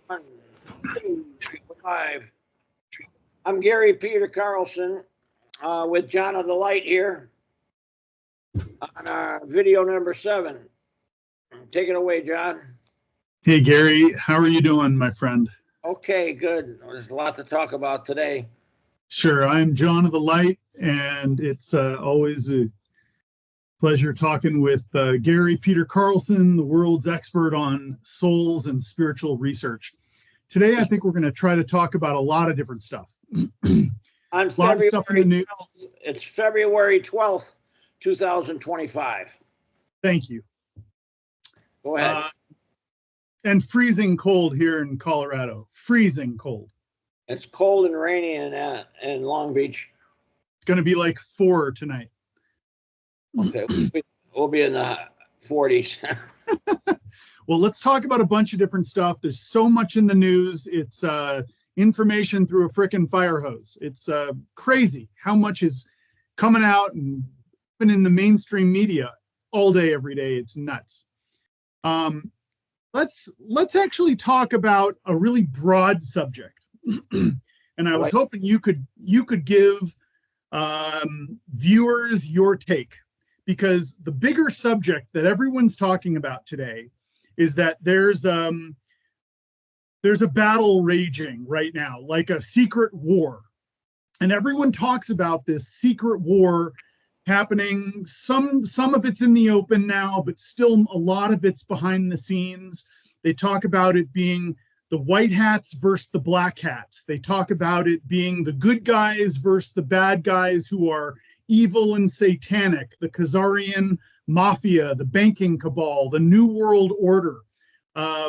1, 2, 5. I'm Gary Peter Carlson with John of the Light here on our video number 7. Take it away, John. Hey, Gary, how are you doing, my friend? Okay, good. There's a lot to talk about today. Sure, I'm John of the Light, and it's always a pleasure talking with Gary Peter Carlson, the world's expert on souls and spiritual research. Today, I think we're going to try to talk about a lot of different stuff. On February 12th, it's February 12th, 2025. Thank you. Go ahead. And freezing cold here in Colorado. Freezing cold. It's cold and rainy in Long Beach. It's going to be like 4 tonight. Okay, we'll be in the 40s. Well, let's talk about a bunch of different stuff. There's so much in the news. It's information through a frickin' fire hose. It's crazy how much is coming out and been in the mainstream media all day, every day. It's nuts. Let's actually talk about a really broad subject. And I was hoping you could give viewers your take, because the bigger subject that everyone's talking about today is that there's a battle raging right now, like a secret war. And everyone talks about this secret war happening. Some of it's in the open now, but still a lot of it's behind the scenes. They talk about it being the white hats versus the black hats. They talk about it being the good guys versus the bad guys who are evil and satanic, the Khazarian mafia, the banking cabal, the New World Order. There's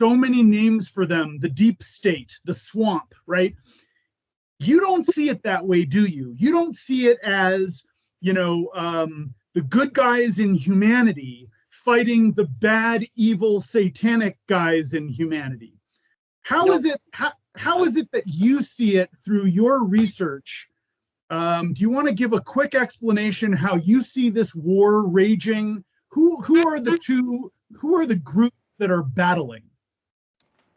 so many names for them, the deep state, the swamp, right? You don't see it that way, do you? You don't see it as, the good guys in humanity fighting the bad, evil, satanic guys in humanity. How is it that you see it through your research? Do you want to give a quick explanation how you see this war raging? Who are the groups that are battling?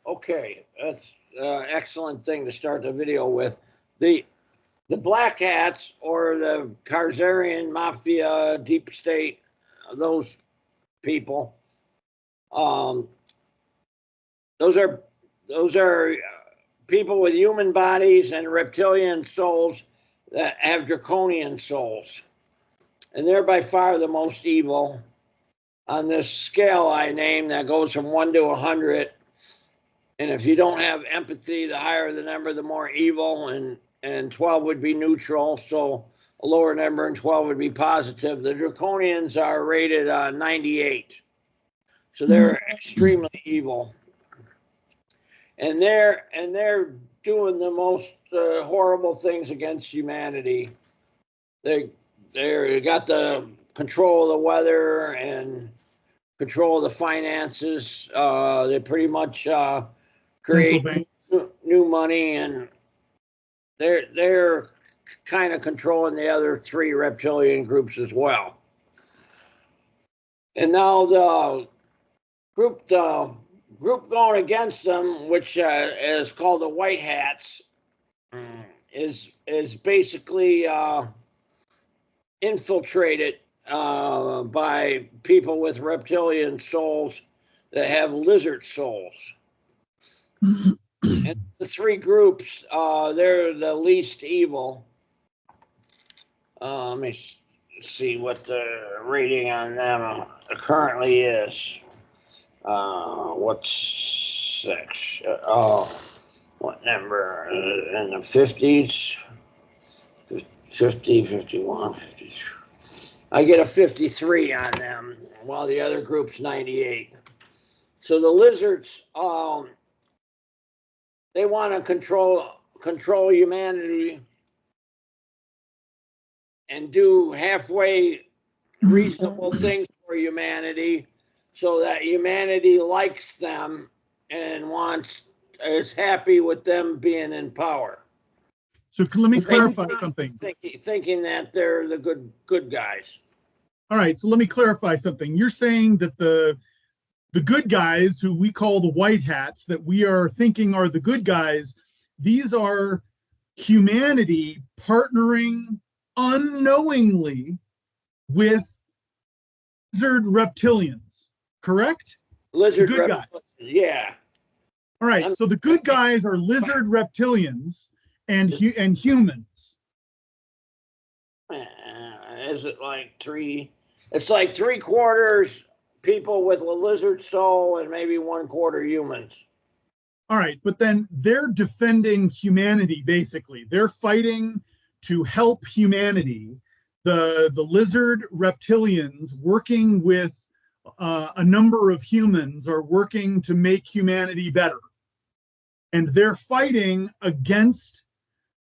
Okay, that's an excellent thing to start the video with. The black hats, or the Khazarian mafia, deep state, those people, those are people with human bodies and reptilian souls that have draconian souls, and they're by far the most evil on this scale I named that goes from 1 to 100. And if you don't have empathy, the higher the number, the more evil, and 12 would be neutral. So a lower number and 12 would be positive. The Draconians are rated 98. So they're extremely evil. And they're doing the most horrible things against humanity. They got the control of the weather and control of the finances. They pretty much create new money, and they're kind of controlling the other 3 reptilian groups as well. And now the group going against them, which is called the White Hats, is basically infiltrated by people with reptilian souls that have lizard souls. And the 3 groups, they're the least evil. Let me see what the rating on them currently is. What's 6? What number? In the 50s? 50, 51, 53. I get a 53 on them, while the other group's 98. So the lizards, they want to control humanity and do halfway reasonable things for humanity, so that humanity likes them and is happy with them being in power. So let me clarify something. Thinking that they're the good guys. All right, so let me clarify something. You're saying that the the good guys, who we call the white hats, that we are thinking are the good guys, these are humanity partnering unknowingly with lizard reptilians, correct? Lizard The good guys. Yeah. All right, so the good guys are lizard reptilians and humans. Is it like three? It's like 3/4 people with a lizard soul and maybe 1/4 humans. All right, but then they're defending humanity, basically. They're fighting to help humanity. The lizard reptilians, working with a number of humans, are working to make humanity better. And they're fighting against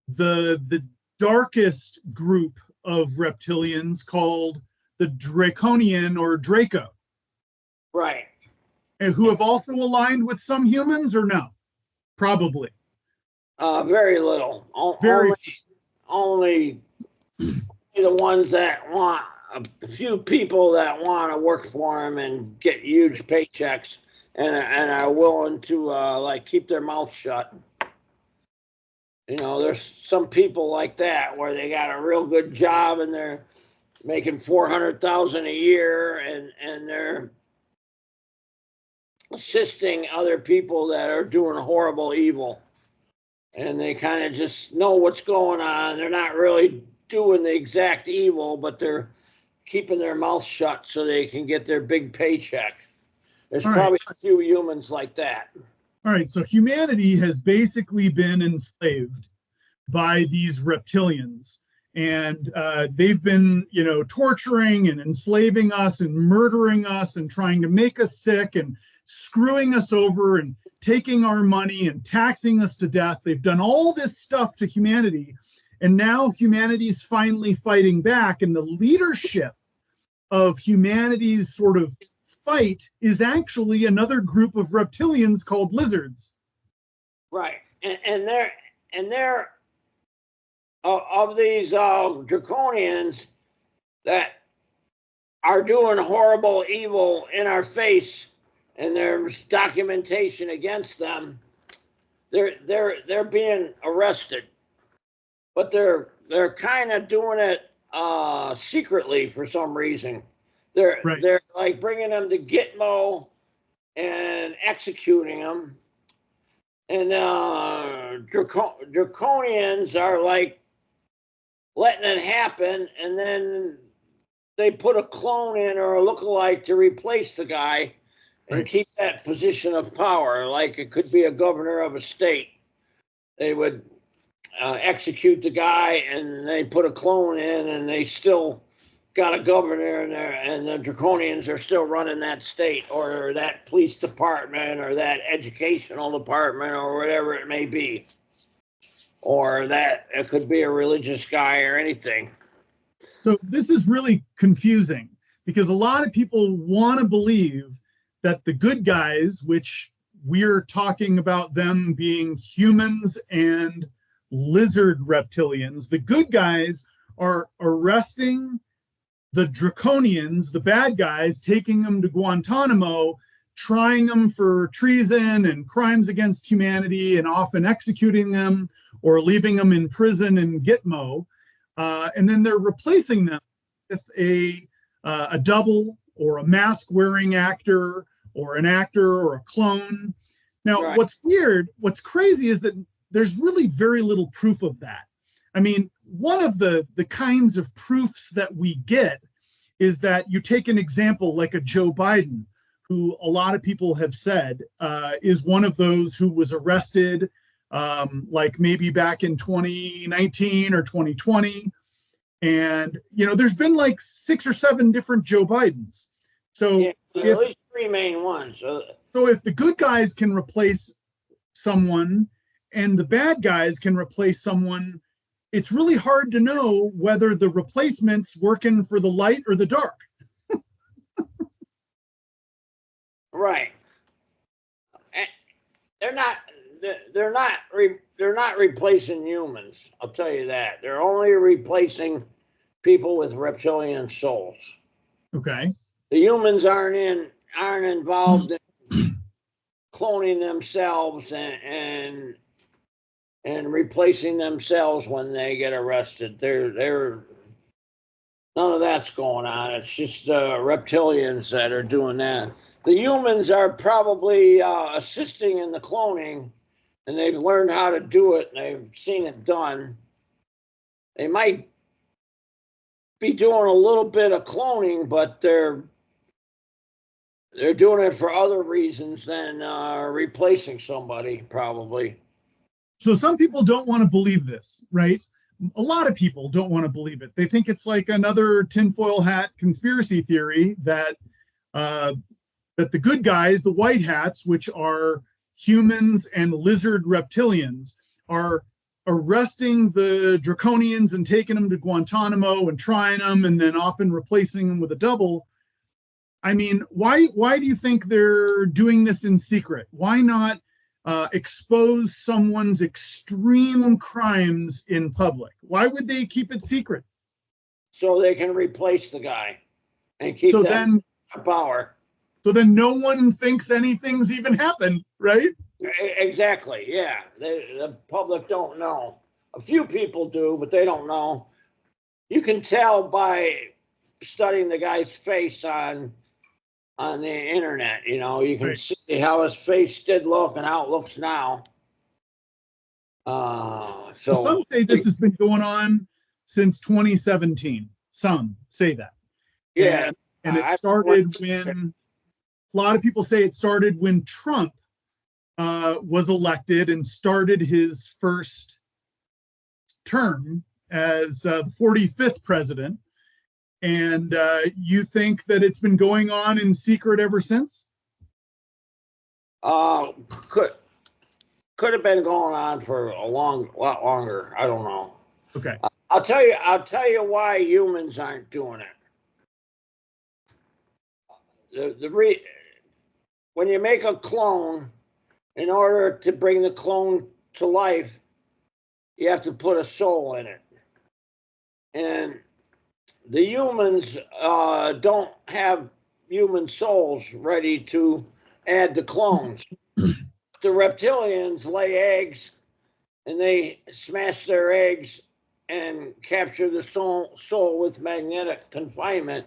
the darkest group of reptilians called the Draconian or Draco. Right. And who have also aligned with some humans, or no? Probably. Very little. Only the ones that want, a few people that want to work for them and get huge paychecks and are willing to like keep their mouth shut. You know, there's some people like that where they got a real good job and they're making $400,000 a year and they're assisting other people that are doing horrible evil. And they kind of just know what's going on. They're not really doing the exact evil, but they're keeping their mouth shut so they can get their big paycheck. There's probably a few humans like that. All right, so humanity has basically been enslaved by these reptilians, and they've been, torturing and enslaving us and murdering us and trying to make us sick and screwing us over and taking our money and taxing us to death. They've done all this stuff to humanity, and now humanity's finally fighting back, and the leadership of humanity's sort of fight is actually another group of reptilians called lizards. Right. And they're of these draconians that are doing horrible evil in our face, and there's documentation against them. They're being arrested, but they're kind of doing it secretly for some reason. They're like bringing them to Gitmo and executing them, and Draconians are like letting it happen, and then they put a clone in or a lookalike to replace the guy and keep that position of power. Like it could be a governor of a state. They would execute the guy, and they put a clone in, and they still got a governor in there, and the Draconians are still running that state or that police department or that educational department or whatever it may be. Or that it could be a religious guy or anything. So this is really confusing because a lot of people want to believe that the good guys, which we're talking about them being humans and lizard reptilians, the good guys are arresting the Draconians, the bad guys, taking them to Guantanamo, trying them for treason and crimes against humanity, and often executing them or leaving them in prison in Gitmo, and then they're replacing them with a double or a mask-wearing actor or an actor or a clone. Now, what's weird, what's crazy is that there's really very little proof of that. I mean, one of the kinds of proofs that we get is that you take an example like a Joe Biden, who a lot of people have said is one of those who was arrested like maybe back in 2019 or 2020. And, there's been like 6 or 7 different Joe Bidens. So at least 3 main ones. So if the good guys can replace someone and the bad guys can replace someone, it's really hard to know whether the replacement's working for the light or the dark. Right. They're not replacing humans. I'll tell you that. They're only replacing people with reptilian souls. Okay. The humans aren't involved in cloning themselves and replacing themselves when they get arrested. They're none of that's going on. It's just reptilians that are doing that. The humans are probably assisting in the cloning, and they've learned how to do it, and they've seen it done. They might be doing a little bit of cloning, but they're doing it for other reasons than replacing somebody, probably. So some people don't want to believe this, right? A lot of people don't want to believe it. They think it's like another tinfoil hat conspiracy theory that that the good guys, the white hats, which are humans and lizard reptilians, are arresting the Draconians and taking them to Guantanamo and trying them and then often replacing them with a double. I mean, why do you think they're doing this in secret? Why not expose someone's extreme crimes in public? Why would they keep it secret? So they can replace the guy and keep them in power. So then no one thinks anything's even happened, right? Exactly, yeah. The public don't know. A few people do, but they don't know. You can tell by studying the guy's face on the internet. You know, you can see how his face did look and how it looks now. So some say this has been going on since 2017. Some say that. Yeah. And it started when a lot of people say it started when Trump was elected and started his first term as the 45th president. And you think that it's been going on in secret ever since? Could have been going on for a lot longer. I don't know. Okay. I'll tell you why humans aren't doing it. When you make a clone, in order to bring the clone to life, you have to put a soul in it. And the humans don't have human souls ready to add to clones. The reptilians lay eggs, and they smash their eggs and capture the soul with magnetic confinement.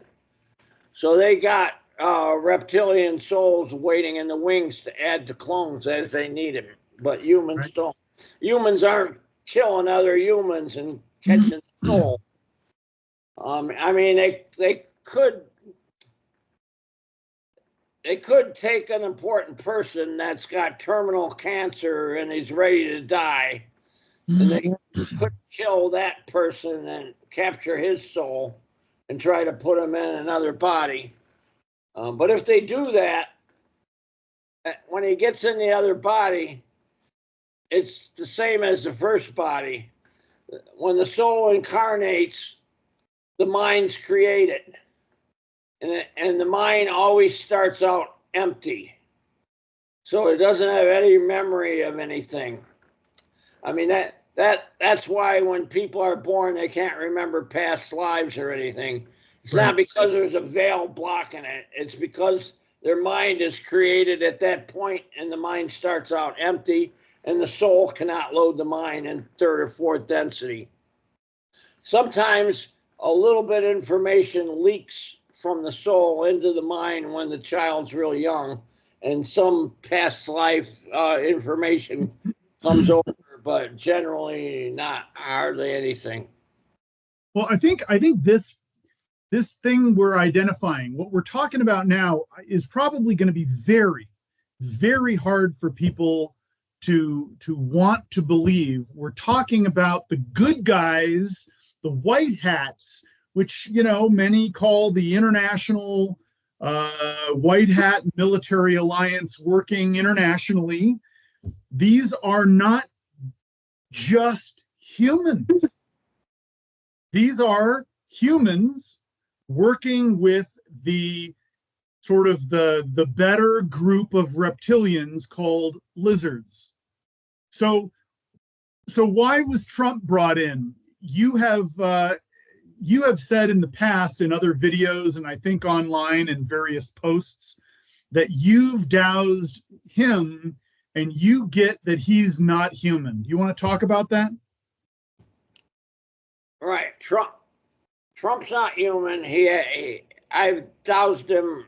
So they got reptilian souls waiting in the wings to add to clones as they need them. But humans don't. Humans aren't killing other humans and catching the soul. I mean, they could take an important person that's got terminal cancer and is ready to die, and they could kill that person and capture his soul and try to put him in another body. But if they do that, when he gets in the other body, it's the same as the first body. When the soul incarnates, the mind's created. And the mind always starts out empty. So it doesn't have any memory of anything. I mean, that's why when people are born, they can't remember past lives or anything. It's not because there's a veil blocking it. It's because their mind is created at that point, and the mind starts out empty, and the soul cannot load the mind in third or fourth density. Sometimes a little bit of information leaks from the soul into the mind when the child's real young, and some past life information comes over, but generally not hardly anything. Well, I think this thing we're identifying, what we're talking about now, is probably going to be very, very hard for people to want to believe. We're talking about the good guys, the white hats, which, you know, many call the International White Hat Military Alliance working internationally. These are not just humans. These are humans working with the sort of the better group of reptilians called lizards. So why was Trump brought in? You have said in the past in other videos, and I think online in various posts, that you've doused him and you get that he's not human. Do you want to talk about that? Right. Trump's not human. I've doused him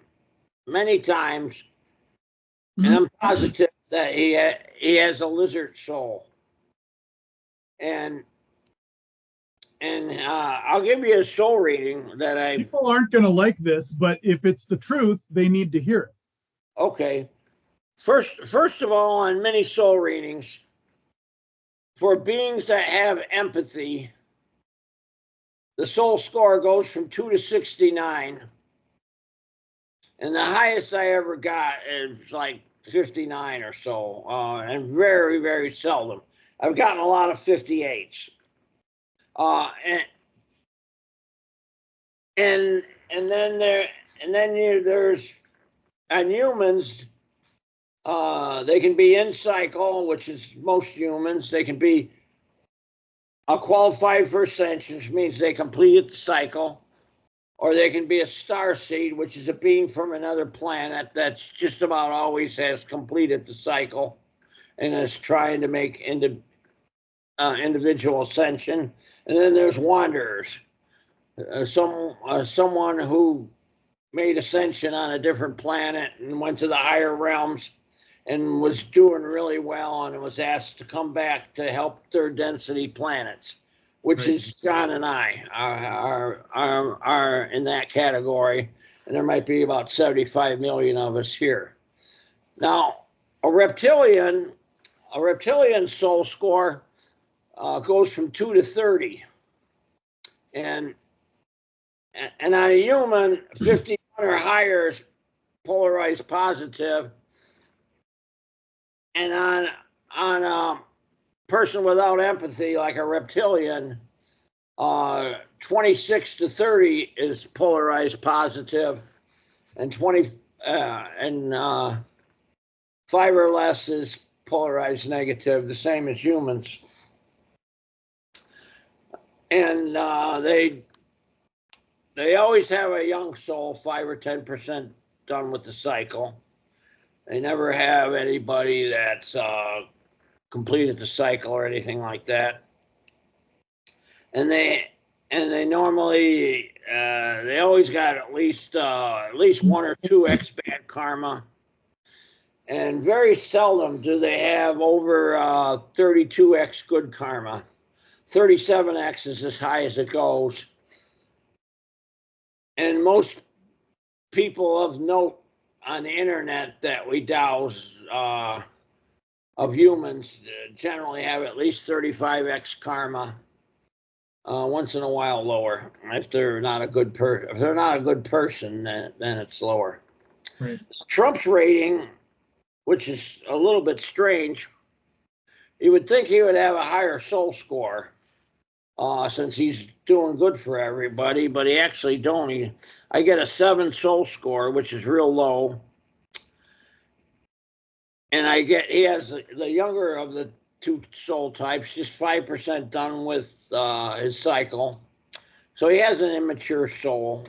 many times, and I'm positive that he has a lizard soul. And I'll give you a soul reading that people aren't going to like this, but if it's the truth, they need to hear it. Okay. First of all, on many soul readings, for beings that have empathy, the soul score goes from 2 to 69. And the highest I ever got is like 59 or so, and very, very seldom. I've gotten a lot of 58s. And then there's on humans, they can be in cycle, which is most humans. They can be qualified for ascension, which means they completed the cycle, or they can be a star seed, which is a being from another planet that's just about always has completed the cycle and is trying to make individual ascension. And then there's wanderers, someone who made ascension on a different planet and went to the higher realms and was doing really well and was asked to come back to help third density planets, which Right. is John and I are in that category. And there might be about 75 million of us here. Now, a reptilian soul score goes from 2 to 30. And on a human, 51 or higher is polarized positive. And on a person without empathy, like a reptilian, 26 to 30 is polarized positive, and 5 or less is polarized negative, the same as humans. And they always have a young soul, 5 or 10% done with the cycle. They never have anybody that's completed the cycle or anything like that. And they normally they always got at least 1 or 2 X bad karma. And very seldom do they have over 32X good karma. 37X is as high as it goes. And most people of note on the internet that we douse of humans generally have at least 35X karma. Once in a while lower. If they're not a good person, then it's lower. Right. Trump's rating, which is a little bit strange, you would think he would have a higher soul score since he's doing good for everybody, but he actually don't. I get a 7 soul score, which is real low. And he has the younger of the 2 soul types, just 5% done with his cycle. So he has an immature soul.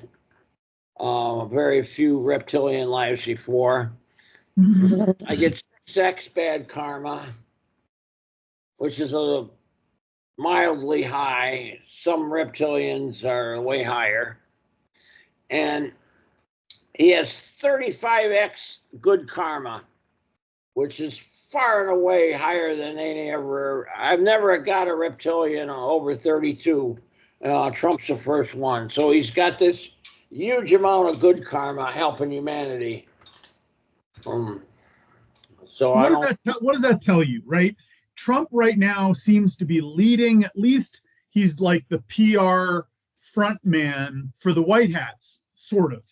Very few reptilian lives before. I get 6X bad karma, which is a mildly high. Some reptilians are way higher. And he has 35X good karma, which is far and away higher than I've never got a reptilian over 32. Trump's the first one. So he's got this huge amount of good karma helping humanity. So what does that tell you, right? Trump right now seems to be leading, at least he's like the PR front man for the White Hats, sort of.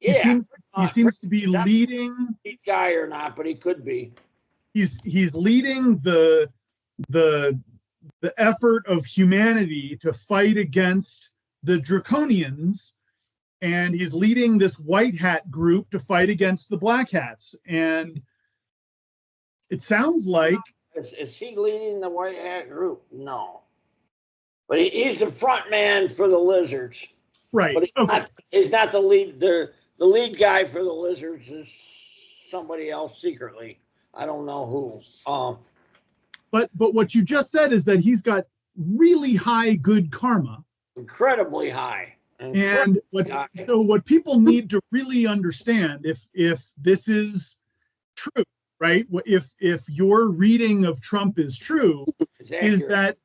Yeah. He seems to be leading. Guy or not, but he could be. He's leading the effort of humanity to fight against the Draconians, and he's leading this white hat group to fight against the black hats. And it sounds like is he leading the white hat group? No, but he's the front man for the lizards, right? But he's not the lead. The lead guy for the lizards is somebody else secretly. I don't know who. But what you just said is that he's got really high good karma. Incredibly high. And what people need to really understand, if this is true, right? If your reading of Trump is true, is that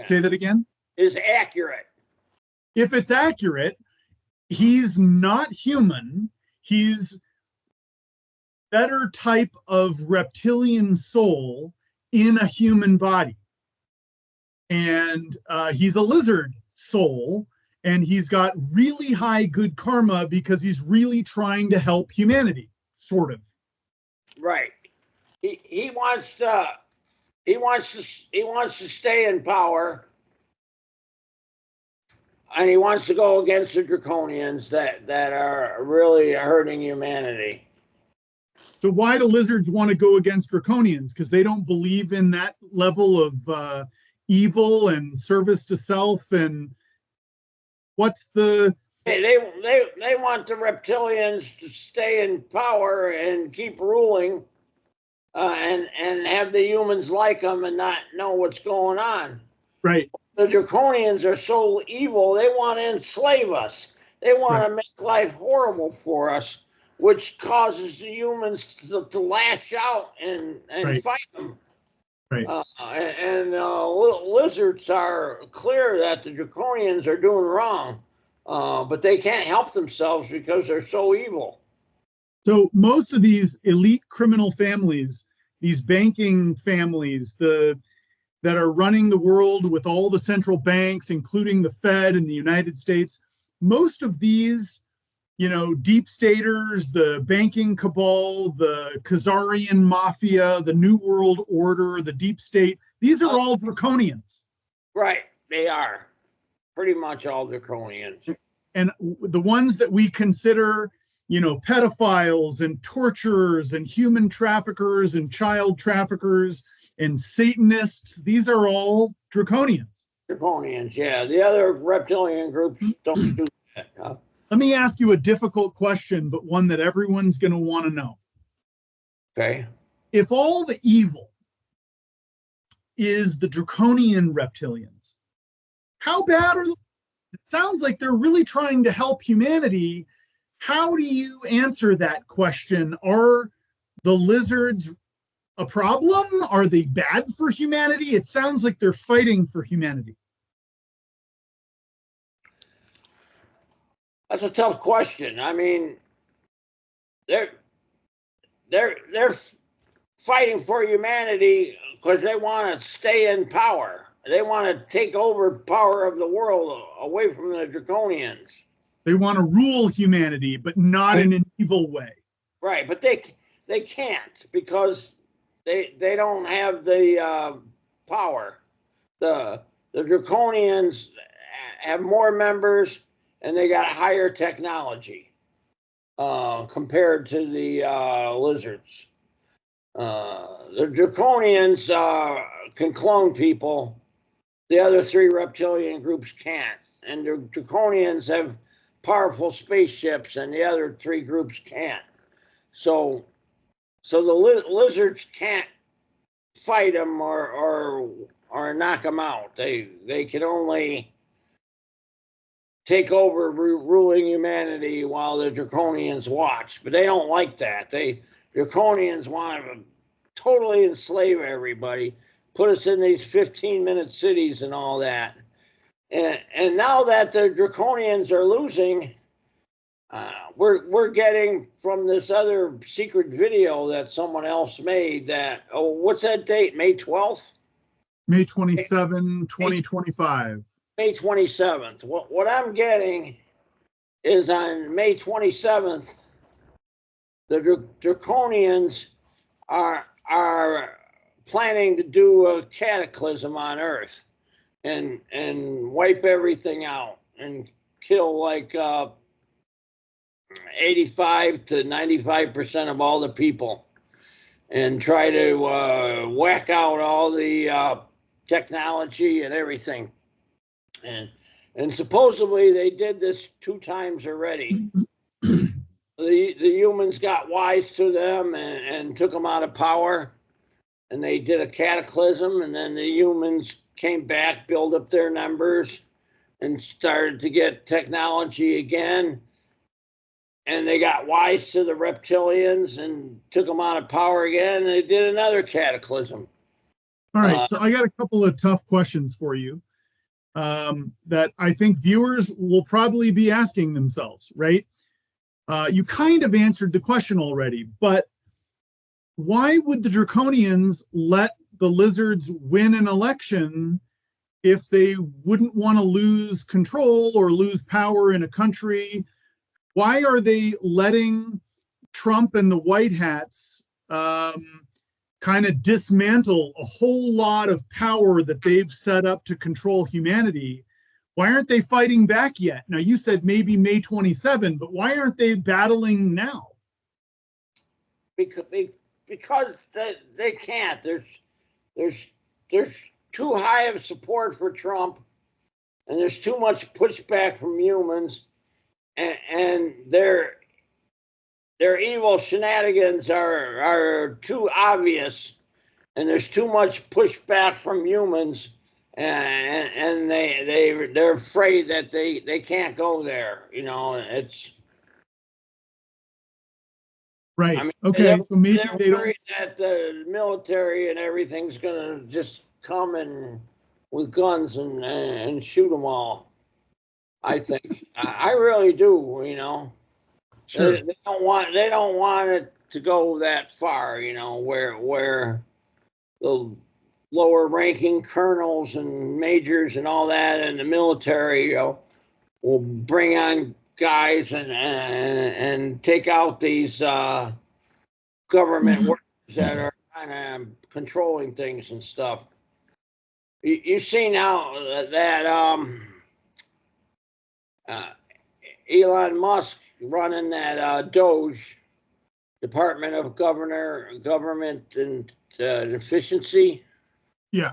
say that again? Is accurate. If it's accurate, he's not human. He's better type of reptilian soul in a human body. And he's a lizard soul, and he's got really high good karma because he's really trying to help humanity, sort of. Right. He wants to stay in power, and he wants to go against the Draconians that are really hurting humanity. So why do lizards want to go against Draconians? Because they don't believe in that level of evil and service to self. And what's the... They want the reptilians to stay in power and keep ruling, and have the humans like them and not know what's going on. Right. The Draconians are so evil, they want to enslave us. They want to make life horrible for us, which causes the humans to lash out and fight them. Right. Lizards are clear that the Draconians are doing wrong, but they can't help themselves because they're so evil. So most of these elite criminal families, these banking families, that are running the world with all the central banks, including the Fed in the United States, most of these, deep staters, the banking cabal, the Khazarian mafia, the New World Order, the deep state, these are all Draconians. Right, they are. Pretty much all Draconians. And the ones that we consider, pedophiles and torturers and human traffickers and child traffickers and Satanists, these are all Draconians. Draconians, yeah. The other reptilian groups don't do that. Let me ask you a difficult question, but one that everyone's going to want to know. Okay. If all the evil is the Draconian reptilians, how bad are they? It sounds like they're really trying to help humanity. How do you answer that question? Are the lizards a problem? Are they bad for humanity? It sounds like they're fighting for humanity. That's a tough question. I mean, they're fighting for humanity because they want to stay in power. They want to take over power of the world away from the Draconians. They want to rule humanity, but not in an evil way. Right, but they can't because they don't have the power. The Draconians have more members and they got higher technology compared to the lizards. The Draconians can clone people. The other three reptilian groups can't. And the Draconians have powerful spaceships and the other three groups can't. So the lizards can't fight them or knock them out. They can only take over ruling humanity while the Draconians watch. But they don't like that. Draconians want to totally enslave everybody, put us in these 15-minute cities and all that. And now that the Draconians are losing, we're getting from this other secret video that someone else made that, what's that date, May 12th? May 27, 2025. May 27th. What I'm getting is on May 27th, the Draconians are planning to do a cataclysm on Earth and wipe everything out and kill like 85 to 95% of all the people and try to whack out all the technology and everything. And supposedly they did this 2 times already. the humans got wise to them and took them out of power, and they did a cataclysm, and then the humans came back, built up their numbers, and started to get technology again. And they got wise to the reptilians and took them out of power again, and they did another cataclysm. All right, so I got a couple of tough questions for you that I think viewers will probably be asking themselves, right? You kind of answered the question already, but why would the Draconians let the lizards win an election if they wouldn't want to lose control or lose power in a country? Why are they letting Trump and the White Hats kind of dismantle a whole lot of power that they've set up to control humanity? Why aren't they fighting back yet? Now, you said maybe May 27, but why aren't they battling now? Because they can't. There's too high of support for Trump, and there's too much pushback from humans, and their evil shenanigans are too obvious, and there's too much pushback from humans, and they're afraid that they can't go there. You know, it's right. I mean, okay, so maybe they don't. Worried that the military and everything's gonna just come and with guns and shoot them all. I think I really do. You know, Sure. they don't want it to go that far. You know, where the lower ranking colonels and majors and all that in the military, you know, will bring on guys and take out these government workers that are kind of controlling things and stuff. You see now that Elon Musk running that Doge, Department of Government and Efficiency. Yeah.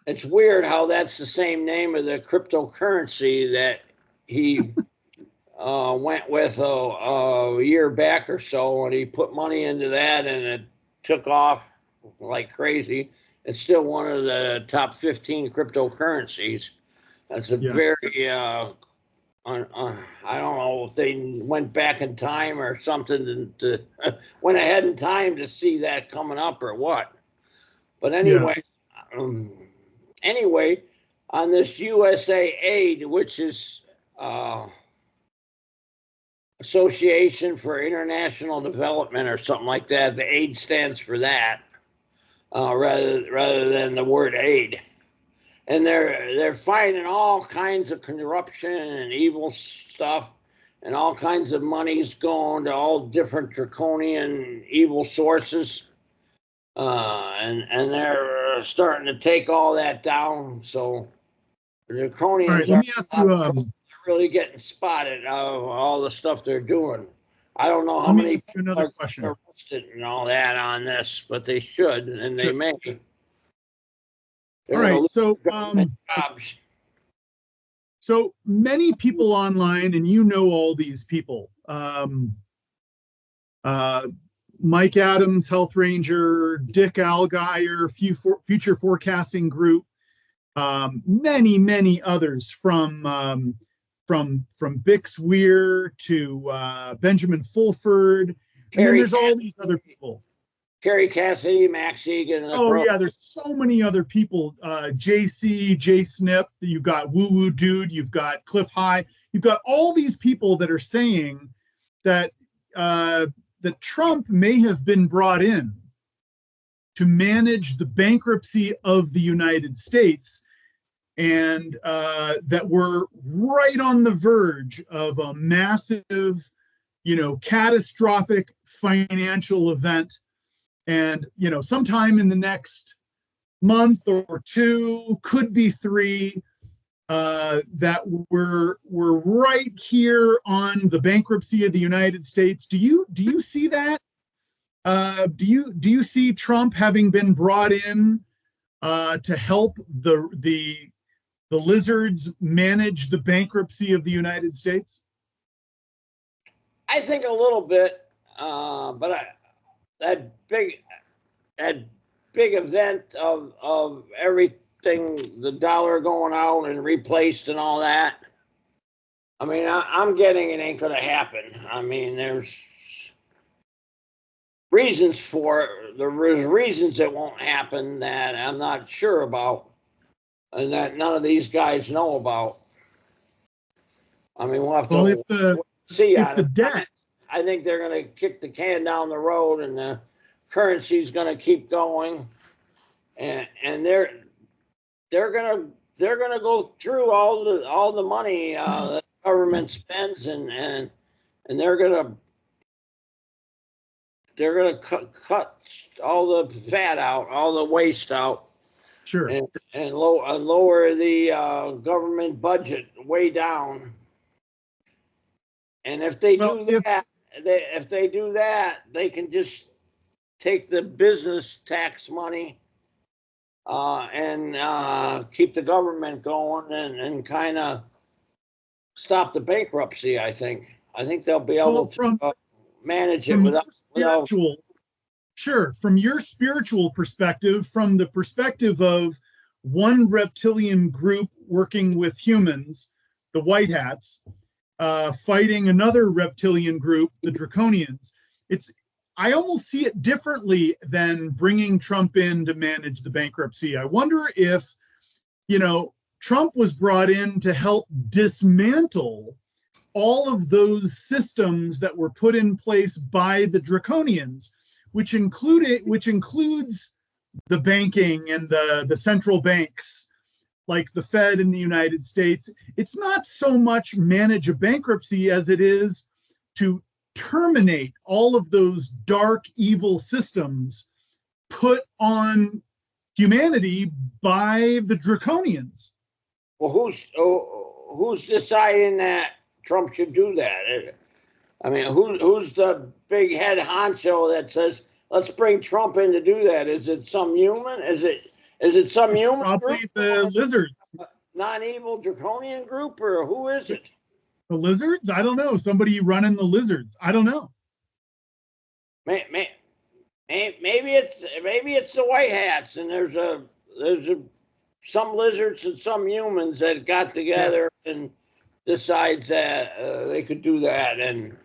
It's weird how that's the same name of the cryptocurrency that he went with a year back or so, and he put money into that, and it took off like crazy. It's still one of the top 15 cryptocurrencies. That's a very I don't know if they went back in time or something to went ahead in time to see that coming up or what. But anyway, anyway, on this USA Aid, which is Association for International Development or something like that, the aid stands for that, rather than the word aid. And they're finding all kinds of corruption and evil stuff, and all kinds of money's going to all different draconian evil sources, and they're starting to take all that down. So the draconians let me ask you, really getting spotted of all the stuff they're doing. I don't know how many people are arrested and all that on this, but they should, and they may. All right, so many people online, and you know all these people. Mike Adams, Health Ranger, Dick Algeier, Future Forecasting Group, many others from Bix Weir to Benjamin Fulford, and then there's all these other people. Kerry Cassidy, Max Egan. Yeah, there's so many other people. Jay Snip, you've got Woo Woo Dude, you've got Cliff High, you've got all these people that are saying that that Trump may have been brought in to manage the bankruptcy of the United States, and that we're right on the verge of a massive, catastrophic financial event. And, sometime in the next month or two, could be 3, that we're right here on the bankruptcy of the United States. Do you see that? Do you see Trump having been brought in to help the lizards manage the bankruptcy of the United States? I think a little bit, but that big event of everything, the dollar going out and replaced and all that. I mean, I'm getting it ain't going to happen. I mean, there's reasons for it. There's reasons it won't happen that I'm not sure about, and that none of these guys know about. I mean, we'll have to see on it. Debt. I think they're going to kick the can down the road, and the currency's going to keep going, and they're going to go through all the money that the government spends, and they're going to cut all the fat out, all the waste out. Sure. And lower the government budget way down. And if they do that, they can just take the business tax money and keep the government going and kind of stop the bankruptcy. I think they'll be able to manage it without. Sure, from your spiritual perspective, from the perspective of one reptilian group working with humans, the White Hats, fighting another reptilian group, the Draconians, I almost see it differently than bringing Trump in to manage the bankruptcy. I wonder if, Trump was brought in to help dismantle all of those systems that were put in place by the Draconians, which includes the banking and the central banks, like the Fed in the United States. It's not so much manage a bankruptcy as it is to terminate all of those dark, evil systems put on humanity by the Draconians. Well, who's deciding that Trump should do that? I mean, who's the big head honcho that says, let's bring Trump in to do that? Is it some human? Is it some human probably group? The lizards. Non-evil Draconian group, or who is it? The lizards? I don't know. Somebody running the lizards. I don't know. Maybe it's the White Hats, and there's some lizards and some humans that got together and decides that they could do that and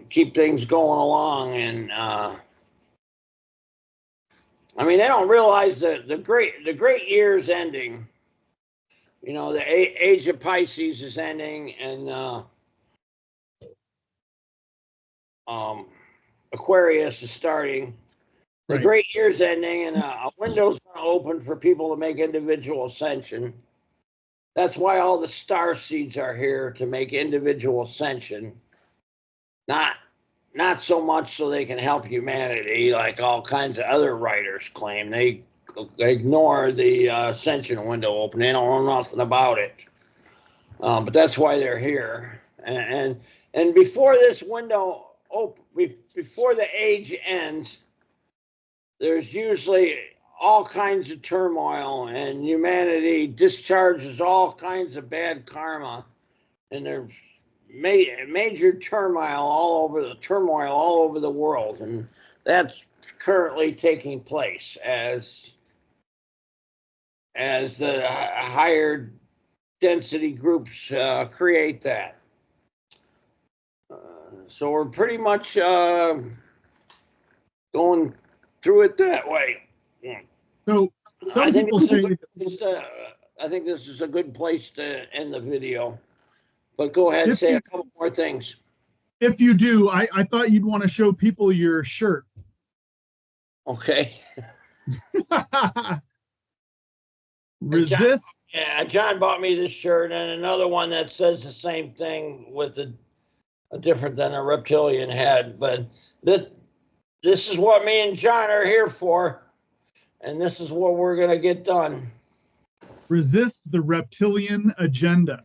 keep things going along. And I mean, they don't realize that the great year's ending. The age of Pisces is ending, and Aquarius is starting. The great year's ending, and a window's going to open for people to make individual ascension. That's why all the star seeds are here, to make individual ascension. Not so much so they can help humanity, like all kinds of other writers claim. They ignore the ascension window open. They don't know nothing about it. But that's why they're here. And before this window open, before the age ends, there's usually all kinds of turmoil, and humanity discharges all kinds of bad karma, and there's major turmoil all over the world, and that's currently taking place as the higher density groups create that. So we're pretty much going through it that way. So some people say, I think this is a good place to end the video. But go ahead and say a couple more things. If you do, I thought you'd want to show people your shirt. Okay. Resist. John bought me this shirt and another one that says the same thing with a different than a reptilian head. But this is what me and John are here for, and this is what we're going to get done. Resist the reptilian agenda.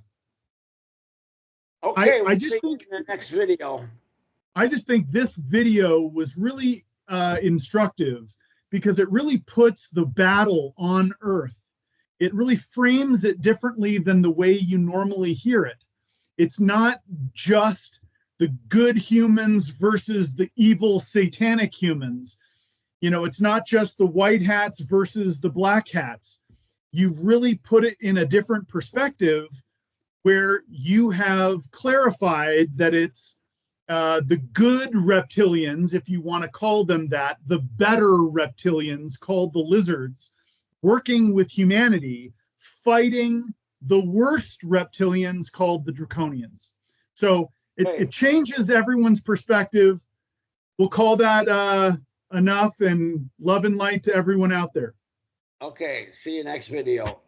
Okay, I just think in the next video. I just think this video was really instructive because it really puts the battle on Earth. It really frames it differently than the way you normally hear it. It's not just the good humans versus the evil satanic humans. You know, it's not just the white hats versus the black hats. You've really put it in a different perspective where you have clarified that it's the good reptilians, if you want to call them that, the better reptilians called the lizards, working with humanity, fighting the worst reptilians called the Draconians. So it changes everyone's perspective. We'll call that enough, and love and light to everyone out there. Okay, see you next video.